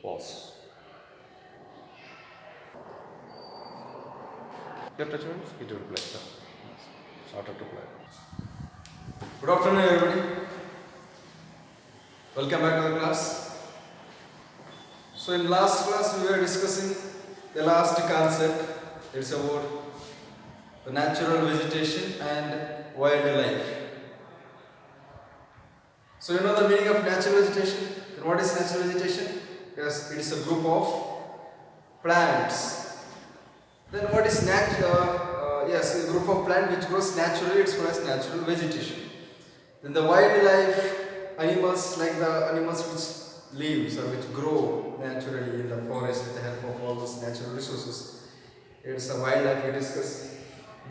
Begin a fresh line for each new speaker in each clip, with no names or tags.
Pause. Your attachments, it will play. Started to play. Good afternoon, everybody. Welcome back to the class. So, in last class, we were discussing the last concept. It's about the natural vegetation and wildlife. So, you know the meaning of natural vegetation? Then what is natural vegetation? Yes, it is a group of plants. Then what is yes, a group of plant which grows naturally, it's called as natural vegetation. Then the wildlife, animals like the animals which lives or which grow naturally in the forest with the help of all those natural resources. It's a wildlife we discuss.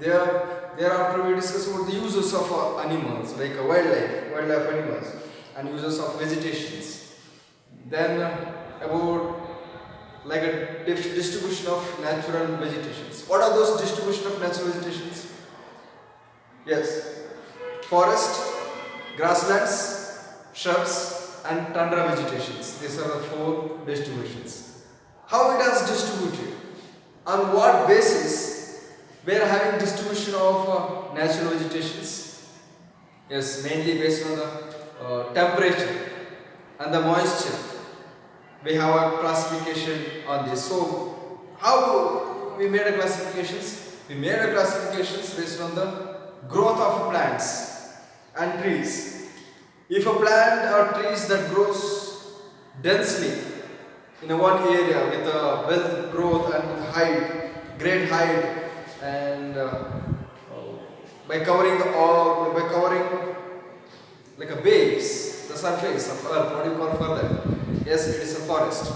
Thereafter we discuss about the uses of animals like wildlife animals and uses of vegetations. Then about like a distribution of natural vegetations. What are those distribution of natural vegetations? Yes, forest, grasslands, shrubs and tundra vegetations. These are the four distributions. How it has distributed? On what basis we are having distribution of natural vegetations? Yes, mainly based on the temperature and the moisture. We have a classification on this. So, how we made a classifications? We made a classifications based on the growth of plants and trees. If a plant or trees that grows densely in a one area with a well growth and height, great height, and by covering like a base, the surface of earth, what do you call further? Yes, it is a forest.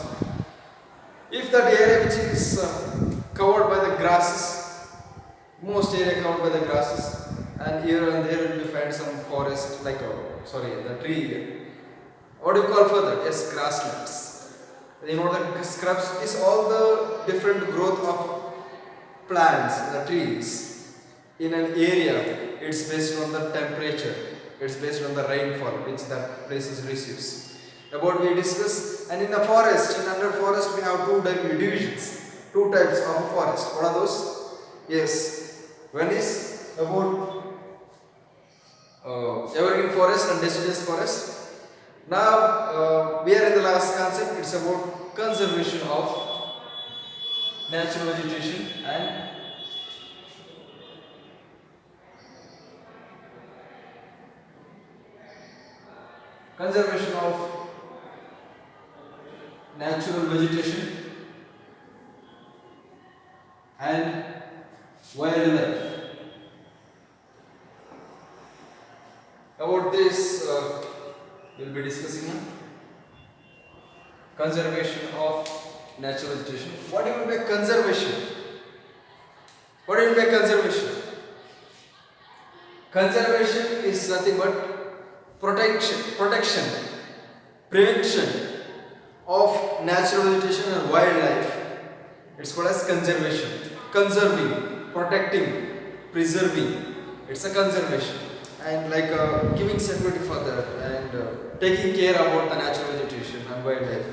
If that area which is covered by the grasses, most area covered by the grasses, and here and there you will find some forest like the tree. What do you call further? Yes, grasslands. You know the scrubs is all the different growth of plants, the trees in an area. It's based on the temperature. It's based on the rainfall which that places receives. About we discuss, and in the forest, in under forest we have two divisions, two types of forest. What are those? Yes, one is about evergreen forest and deciduous forest. Now we are in the last concept. It's about conservation of natural vegetation and conservation of natural vegetation and wildlife. About this, we will be discussing now. Conservation of natural vegetation. What do you mean by conservation? What do you mean by conservation? Conservation is nothing but protection, prevention of natural vegetation and wildlife. It's called as conservation. Conserving, protecting, preserving. It's a conservation. And like giving security for that and taking care about the natural vegetation and wildlife.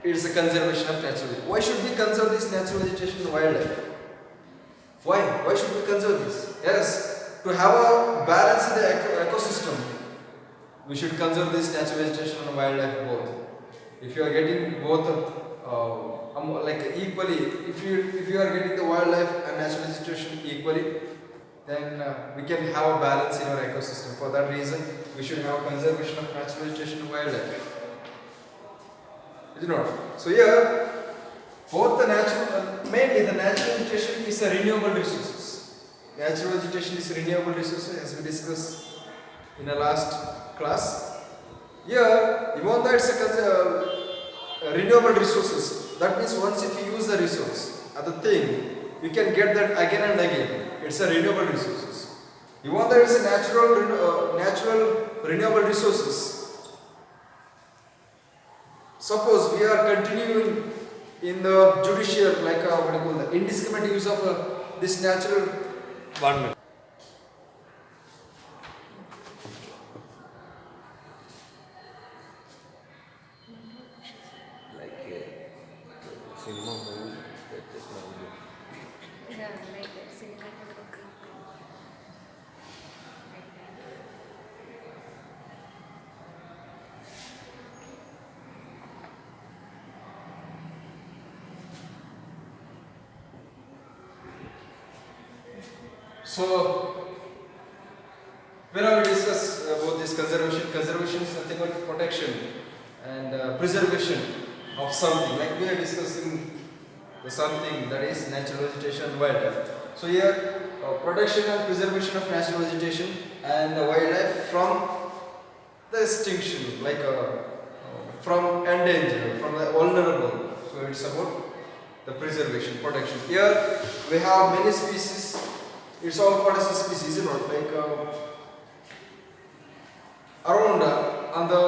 It's a conservation of natural vegetation. Why should we conserve this natural vegetation and wildlife? Why? Why should we conserve this? Yes, to have a balance in the ecosystem, we should conserve this natural vegetation and wildlife both. If you are getting both like equally, if you are getting the wildlife and natural vegetation equally, then we can have a balance in our ecosystem. For that reason, we should have conservation of natural vegetation and wildlife. Is it not? So here, both the mainly the natural vegetation is a renewable resources. Natural vegetation is renewable resources, as we discussed in the last class. Here, even though it's a renewable resources, that means once if you use the resource, the thing, you can get that again and again. It's a renewable resources. Even though it's a natural renewable resources. Suppose we are continuing in the judicial, like what do you call that, indiscriminate use of this natural. 1 minute. So, whenever we discuss about this conservation is nothing but protection and preservation of something. Like we are discussing the something that is natural vegetation and wildlife. So here, protection and preservation of natural vegetation and wildlife from the extinction, like from endangered, from the vulnerable. So it's about the preservation, protection. Here we have many species. It's all part of the species, you know, like around on the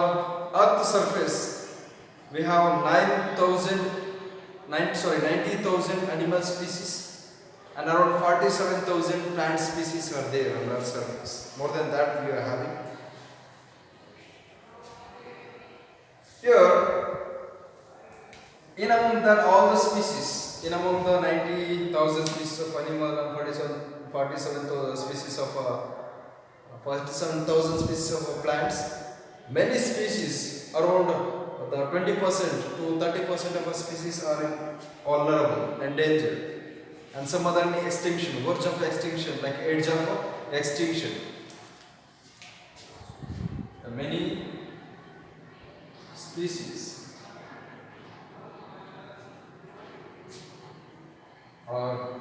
earth surface we have 90,000 animal species and around 47,000 plant species are there on the earth surface. More than that we are having. Here, in among that all the species, in among the 90,000 species of animal and 47,000 species of 47,000 species of plants, many species around the 20% to 30% of our species are vulnerable, endangered, and some other in extinction, verge of extinction, like edge of extinction. Many species are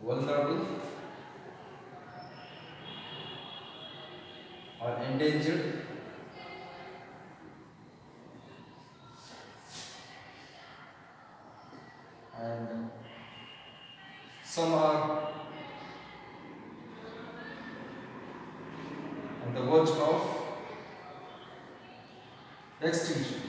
vulnerable or endangered and some are on the verge of extinction.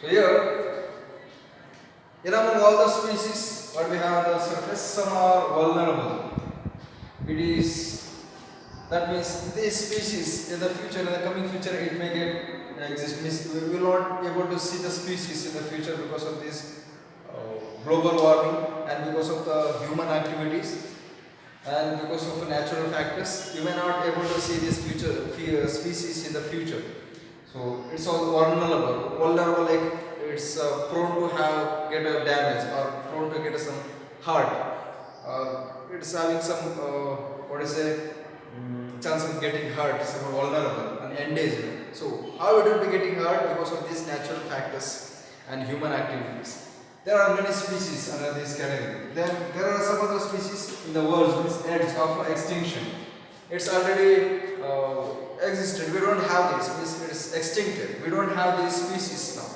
So here, in among all the species what we have on the surface, some are vulnerable. That means these species in the future, in the coming future, it may get exist. We will not be able to see the species in the future because of this global warming and because of the human activities and because of natural factors. You may not be able to see this species in the future. So it's all vulnerable, like it's prone to get a damage or prone to get some hurt. It's having some chance of getting hurt, some vulnerable and endangered. So how it will be getting hurt? Because of these natural factors and human activities. There are many species under this category. Then there are some other species in the world, this edge of extinction. It's already existed. We don't have this. It's extincted. We don't have these species now.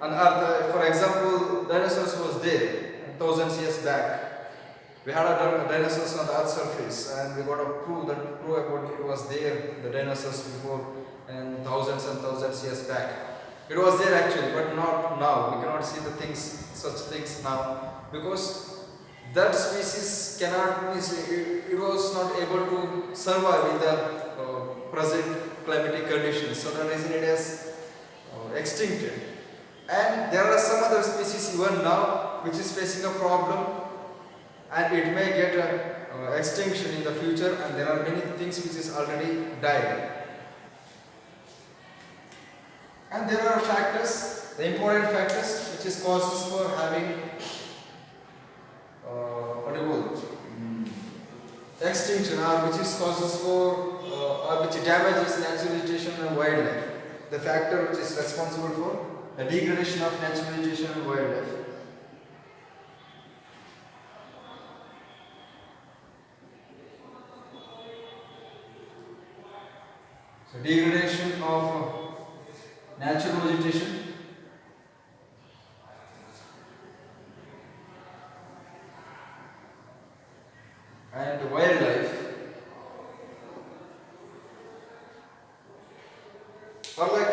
On Earth, for example, dinosaurs was there thousands years back. We had a dinosaurs on the Earth's surface, and we got to prove about it was there, the dinosaurs before, and thousands years back. It was there actually, but not now. We cannot see such things now, because that species it was not able to survive in the present climatic conditions. So the reason it is extincted. And there are some other species even now which is facing a problem, and it may get extinction in the future, and there are many things which is already died. And there are factors, the important factors which is causes for having extinction, or which is causes for or which damages natural vegetation and wildlife. The factor which is responsible for the degradation of natural vegetation and wildlife. So degradation of natural vegetation and wildlife are like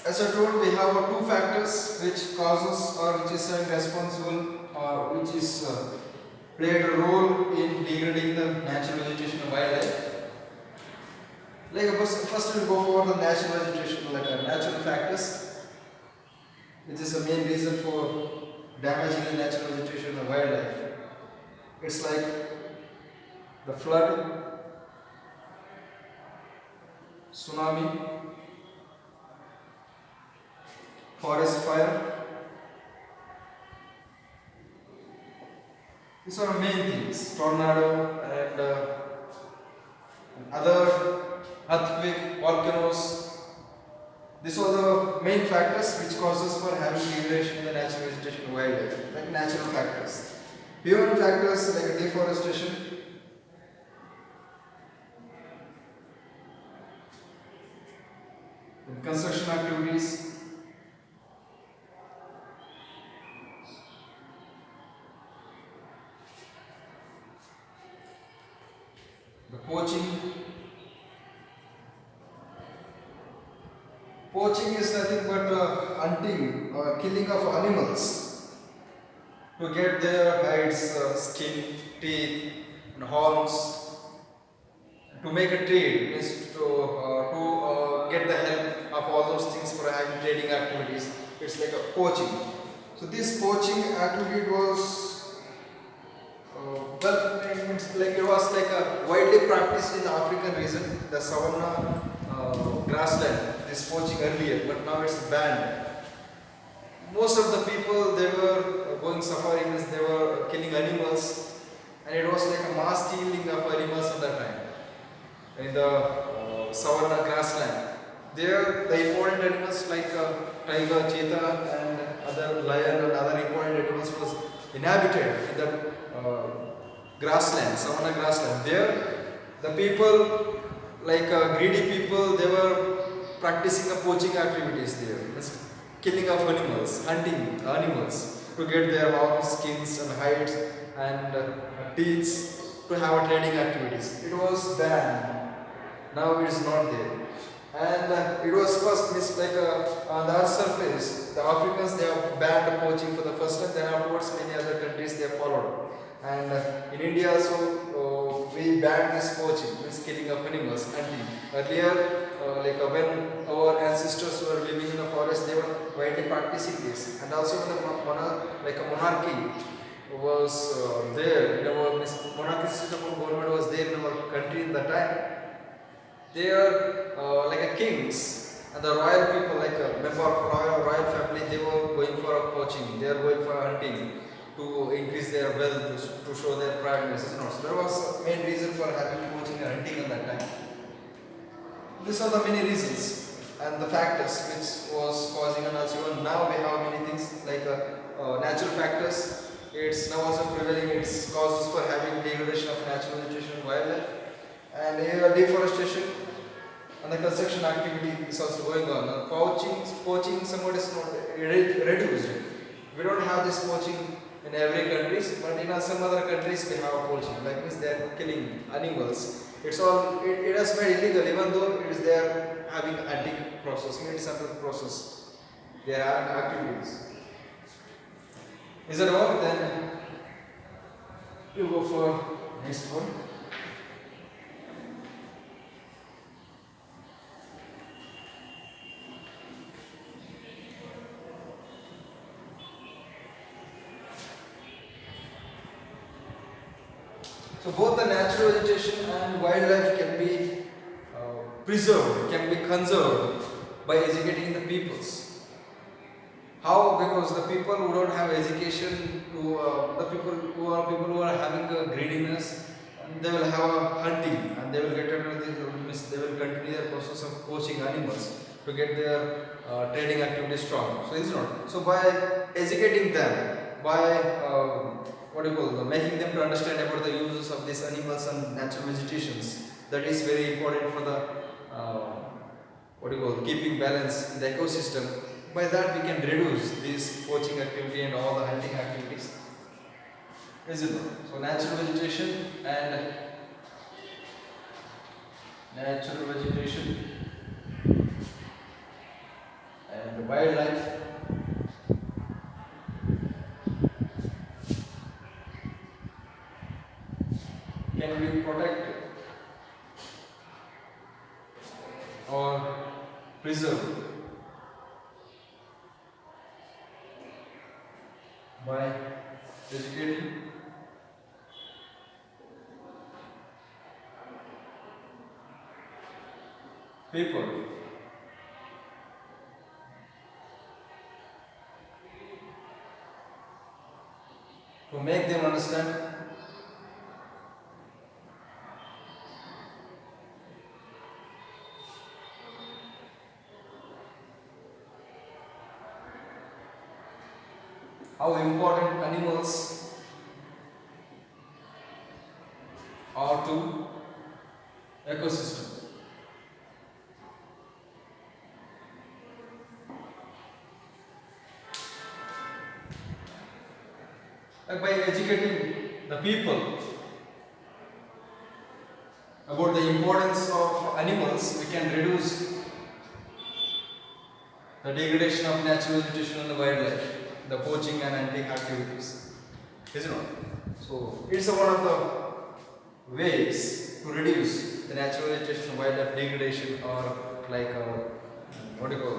as I told, we have two factors which causes or which is responsible or which is played a role in degrading the natural vegetation and wildlife. Like first we'll go for It's like the flood, tsunami, forest fire. These are the main things. Tornado and other earthquake, volcanoes. These are the main factors which causes for having degradation in the natural vegetation and wildlife, like natural factors. Human factors like deforestation, construction activities, the poaching. Poaching is nothing but hunting or killing of animals to get their hides, skin, teeth, and horns. To make a trade means to get the help of all those things for having trading activities. It's like a poaching. So this poaching activity was it was like a widely practiced in the African region, the savanna grassland. This poaching earlier, but now it's banned. Most of the people, they were going safari, means they were killing animals, and it was like a mass killing of animals at that time in the savanna grassland. There, the important animals like tiger, cheetah, and other lion and other important animals was inhabited in the grassland, savanna grassland. There, the people, like greedy people, they were practicing the poaching activities there, means killing of animals, hunting animals to get their horns, skins, and hides and teeth to have trading activities. It was banned. Now it is not there. And it was first means like on the earth surface, the Africans, they have banned poaching for the first time. Then afterwards, many other countries they have followed. And in India also, we banned this poaching, means killing of animals, hunting. Earlier, when our ancestors were living in the forest, they were widely practicing this. And also when a monarchy was there, in our monarchy system of government was there in our country in that time. They are like a kings and the royal people, like a member of royal family, they were going for a poaching, they are going for hunting to increase their wealth, to show their pride. So there was a main reason for having poaching and hunting at that time. These are the many reasons and the factors which was causing, and also even now we have many things like natural factors. It's now also prevailing, it's causes for having degradation of natural vegetation and wildlife, and deforestation and the construction activity is also going on. Poaching somewhat is not reduced. We don't have this poaching in every country, but in some other countries we have poaching. Like means they are killing animals. It has made illegal, even though it is there having hunting process, means under process. There are activities. Is that all? Then you go for next one. So both the natural vegetation and wildlife can be preserved, can be conserved by educating the peoples. How? Because the people who don't have education, the people who are having a greediness, and they will have a hunting, and they will get into this, they will continue their process of poaching animals to get their trading activity strong. So it's not. So by educating them, by making them to understand about the uses of these animals and natural vegetations, that is very important for the keeping balance in the ecosystem. By that we can reduce this poaching activity and all the hunting activities. Is it? So natural vegetation and wildlife can be protected or preserved by educating people to make them understand how important animals are to ecosystem. Like by educating the people about the importance of animals, we can reduce the degradation of natural vegetation and the wildlife, the poaching and hunting activities. Is it not? So it's one of the ways to reduce the natural vegetation, wildlife degradation, or like what do you call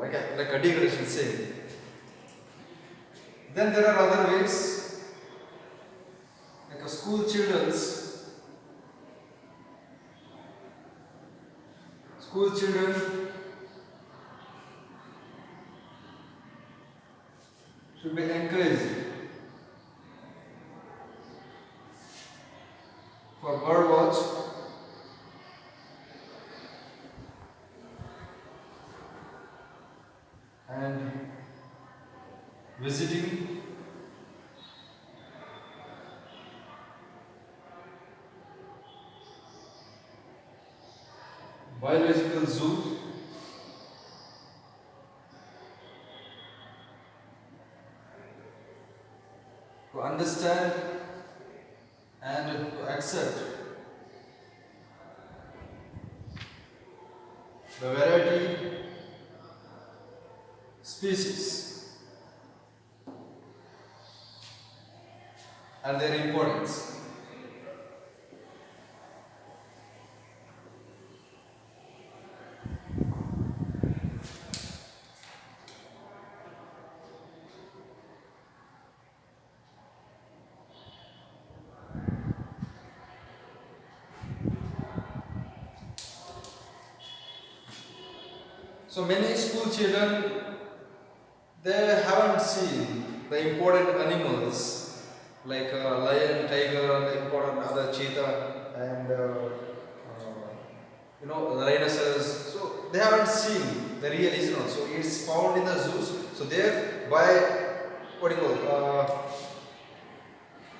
like a degradation, say. Then there are other ways, like a school children should be encouraged for bird watch and visiting biological zoo to understand and to accept the variety species and their importance. So many school children, they haven't seen the important animals like lion, tiger, the important other cheetah, and the rhinoceros. So they haven't seen the real is not. So it's found in the zoos. So there by what do you call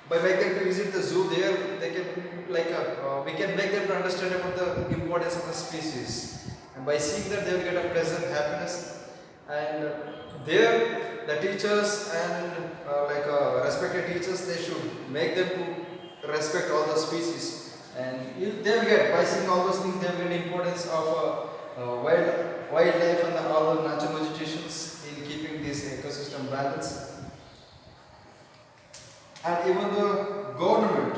by making them to visit the zoo, there they can we can make them to understand about the importance of the species. And by seeing that, they will get a pleasant happiness. And there, the teachers and respected teachers, they should make them to respect all the species. And if they will get, by seeing all those things, they will get the importance of wildlife and all the natural vegetations in keeping this ecosystem balance. And even the government,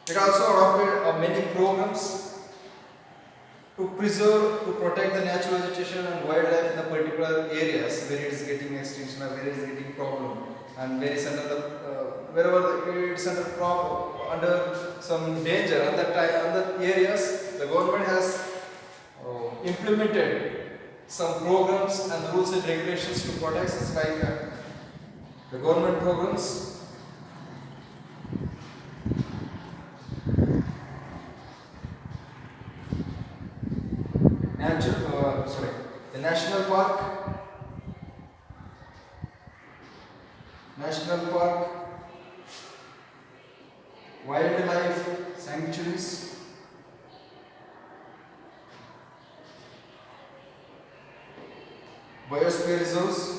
it also adopted many programs to preserve, to protect the natural vegetation and wildlife in the particular areas where it is getting extinction or where it is getting problem, and where it's under the wherever it's under problem, under some danger. At that time, other areas, the government has implemented some programs and rules and regulations to protect such like the government programs. The national park, wildlife sanctuaries, biosphere reserves,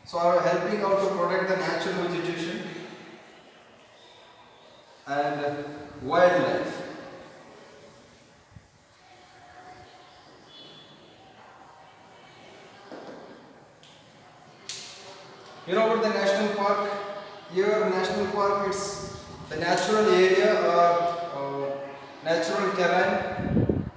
so are helping out to protect the natural vegetation and wildlife. You know about the national park? Here national park, it's the natural area or natural terrain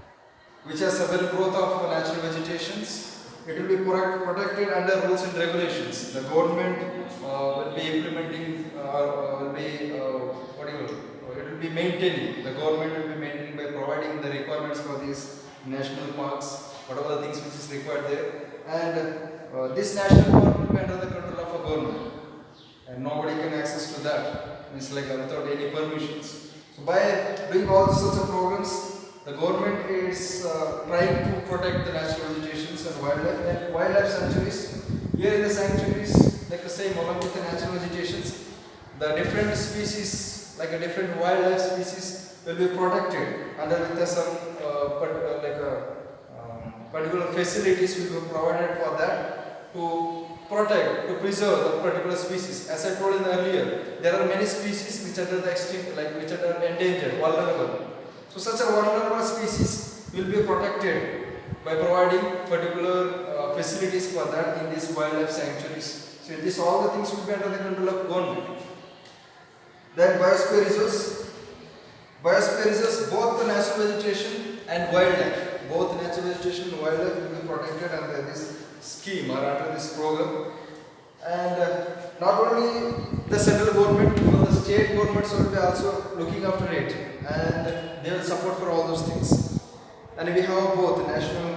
which has a well growth of natural vegetations. It will be protected under rules and regulations. The government will be implementing or will be it will be maintaining. The government will be maintaining by providing the requirements for these national parks, whatever the things which is required there. And this national park will be under the control of a government, and nobody can access to that. It's like without any permissions. So by doing all sorts of programs, the government is trying to protect the natural vegetations and wildlife sanctuaries. Here in the sanctuaries, like the same along with the natural vegetations, the different species, like a different wildlife species, will be protected under with some particular facilities will be provided for that to protect, to preserve the particular species. As I told in earlier, there are many species which are the extinct, like which are endangered, vulnerable. So such a vulnerable species will be protected by providing particular facilities for that in these wildlife sanctuaries. So this all the things will be under the control of government. Then biosphere resource. Biosphere resource, both the natural vegetation and wildlife. Both natural vegetation and wildlife will be protected under this scheme or under this program. And not only the central government, but the state governments will be also looking after it, and they will support for all those things. And we have both national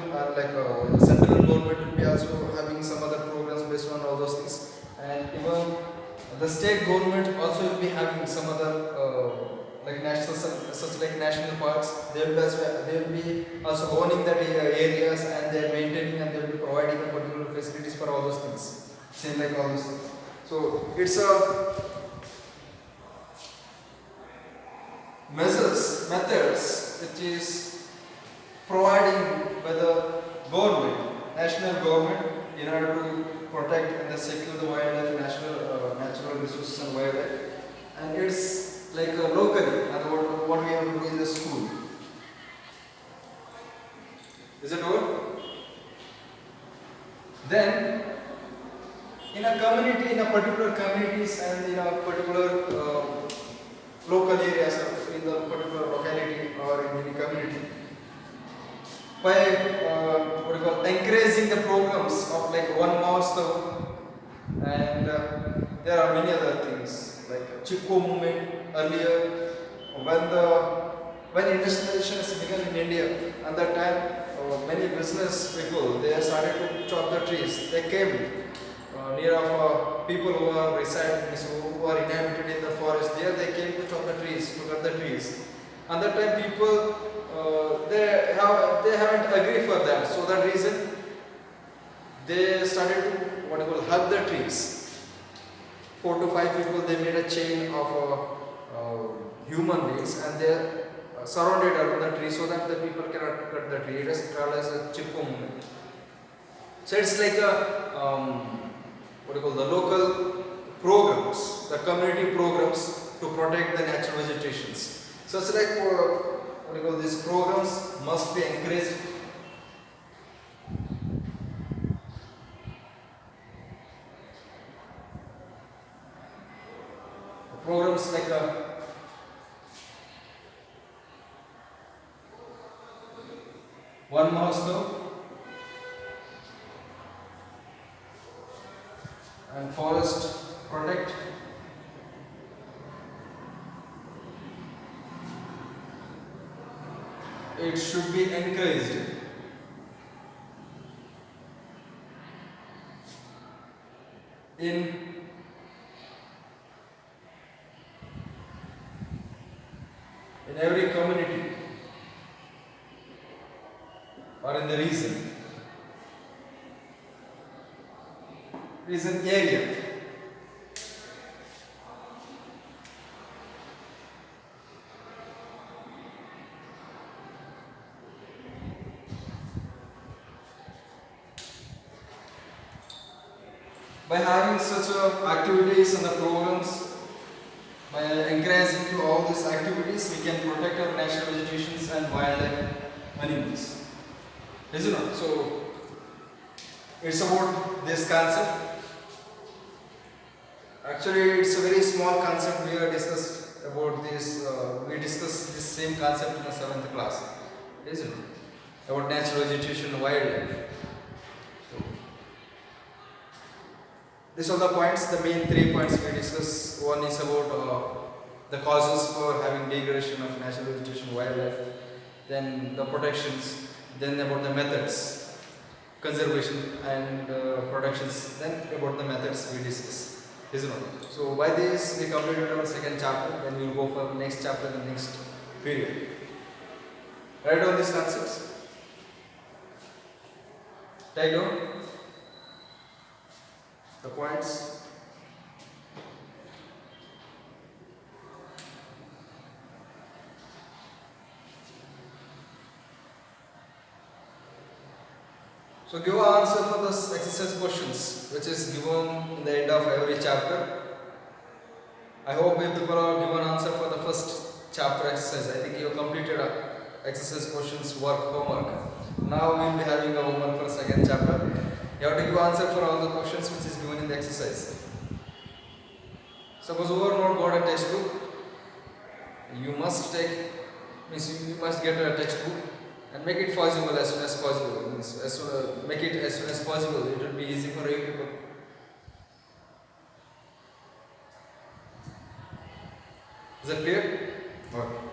central government will be also having some other programs based on all those things, and even the state government also will be having some other like national parks. They will be also owning that areas, and they are maintaining, and they will be providing the particular facilities for all those things. Same like all those things. So it's a methods which is providing by the government, national government, in order to protect and secure the wildlife, natural resources and wildlife. And it's like locally, and what we have to do in the school. Is it over? Then in a community, in a particular communities and in a particular local areas, in the particular locality or in any community, by encouraging the programs of like one milestone, and there are many other things like Chipko movement earlier, when industrialization has begun in India. At that time, many business people, they started to chop the trees. They came near of people who are who are inhabited in the forest. There they came to chop the trees, to cut the trees. At that time, people they haven't agreed for that. So that reason they started to hug the trees. 4 to 5 people, they made a chain of human beings, and they surrounded around the tree so that the people cannot cut the tree. It is called as a Chipko movement. So it's like a the local programs, the community programs to protect the natural vegetations. So it's like these programs must be encouraged. Programs like one milestone and forest protect. It should be encouraged. In every community or in the region area. By having such activities and the programs, by encouraging to all these activities, we can protect our natural vegetations and wildlife animals. Isn't it? So it's about this concept. Actually, it's a very small concept we have discussed about this. We discussed this same concept in the 7th class, isn't it? About natural vegetation and wildlife. So, these are the points, the main 3 points we discussed. One is about the causes for having degradation of natural vegetation and wildlife, then the protections, then about the methods, conservation and protections, then about the methods we discussed. Isn't it? So by this we completed our 2nd chapter, then we will go for the next chapter, the next period. Write down these concepts. Take down the points. So give an answer for this exercise questions which is given in the end of every chapter. I hope you people have given answer for the first chapter exercise. I think you have completed exercise questions work homework. Now we will be having a homework for 2nd chapter. You have to give answer for all the questions which is given in the exercise. Suppose you have not got a textbook, you must take, means you must get a textbook and make it possible as soon as possible. Means make it as soon as possible. It will be easy for you people. Is that clear? Okay.